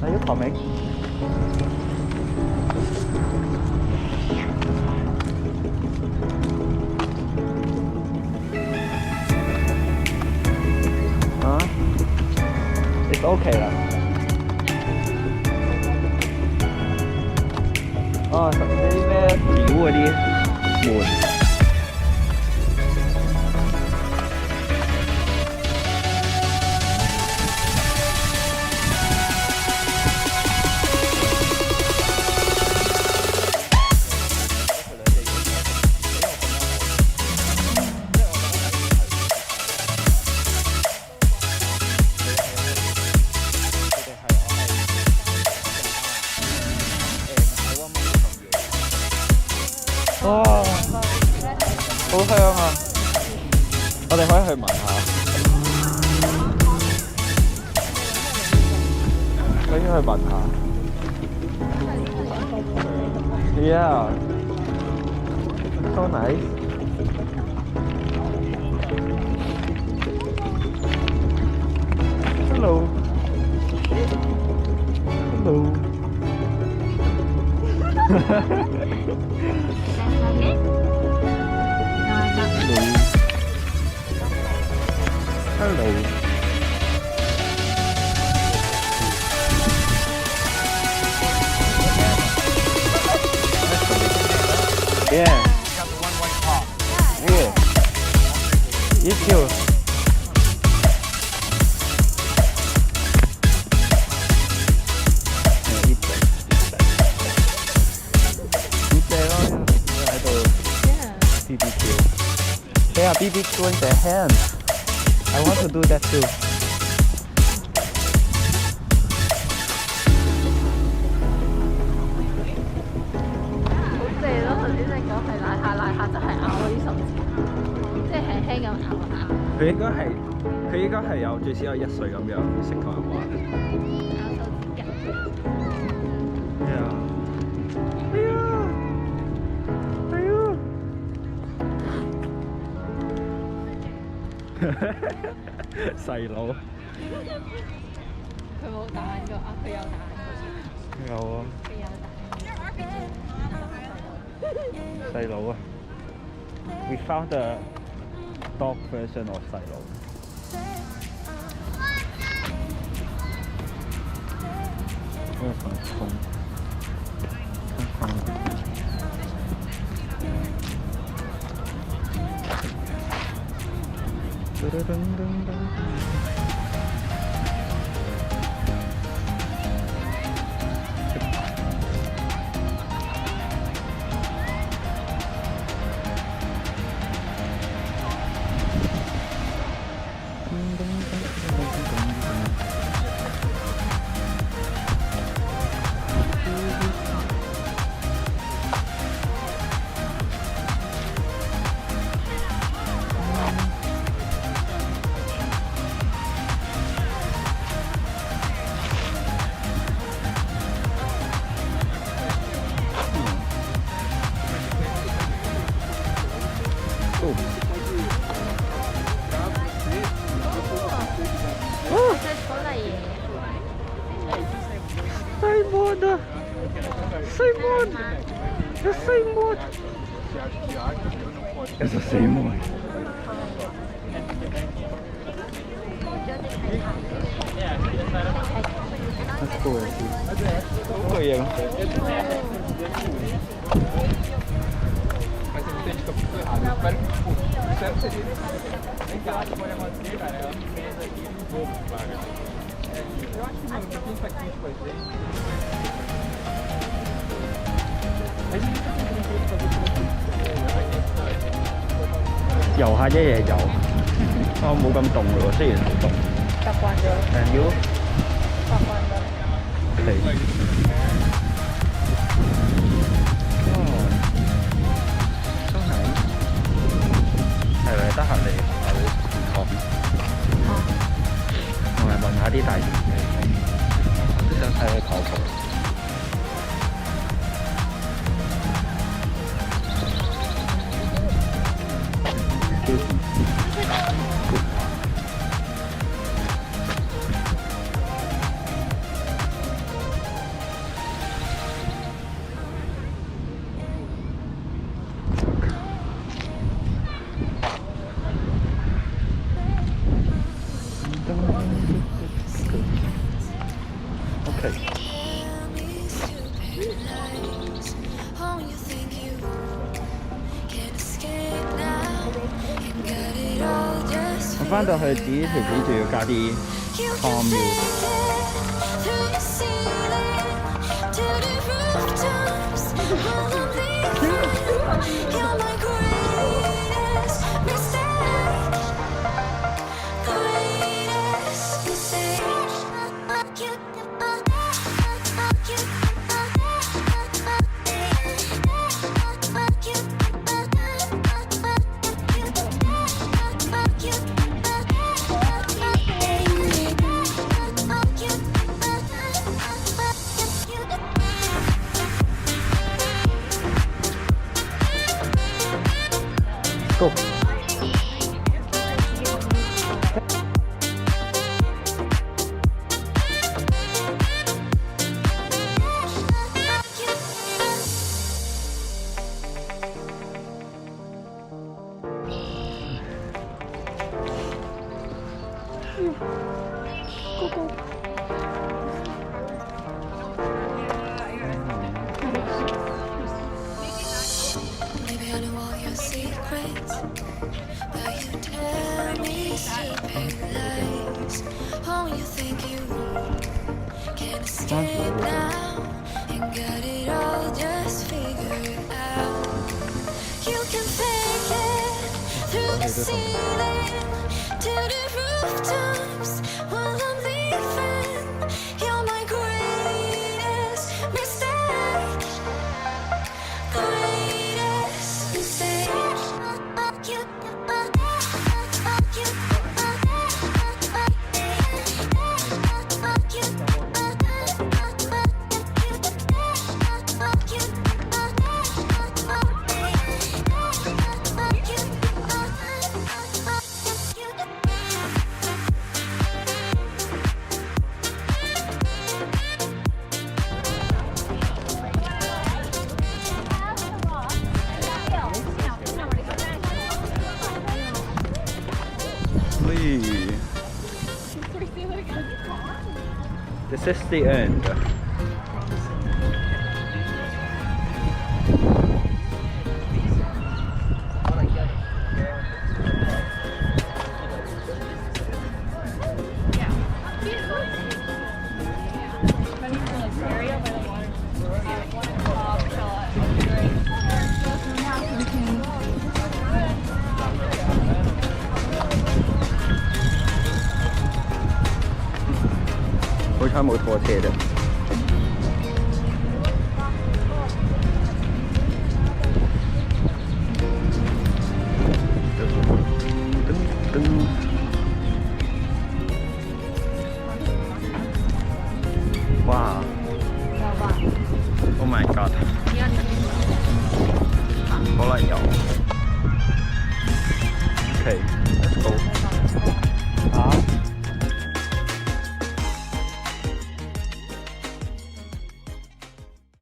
Are you coming? It's okay 啦。哦，嗰啲咩料嗰啲門。哇，好香啊！我哋可以去聞下，可以去聞下。Yeah, so nice. Hello. Hello. Hello. Yeah. Yeah. You too. They are BBQ in their hands. I want to do that too. 好正咯！頭先你講係拉下就係咬嗰啲手指，即係輕輕咁咬下。佢應該係有最少有1歲咁樣識同人玩。咬手指甲。係啊！細佬，佢冇打眼個啊！佢有打眼個。有啊。佢有打眼個。細佬啊 ！We found the dog version of 細佬。嗰個騰空。噔噔噔噔。Simon 啊 ！Simon! The Simon! It's a Simon. That's cool. 好個嘢咯。遊下一夜遊，我冇咁凍喎，雖然好凍。習慣咗。And you？ 習慣咗。係。都係。係咪得閒嚟跑步？同埋問下啲大型嘅，都想睇你跑步。翻到去自己條片仲要加啲 calm music。Go。This is the end. Hãy subscribe cho kênh Ghiền Mì Gõ để không bỏ lỡ Wow. Oh my god. Có lại nhỏ. Okay, let's go.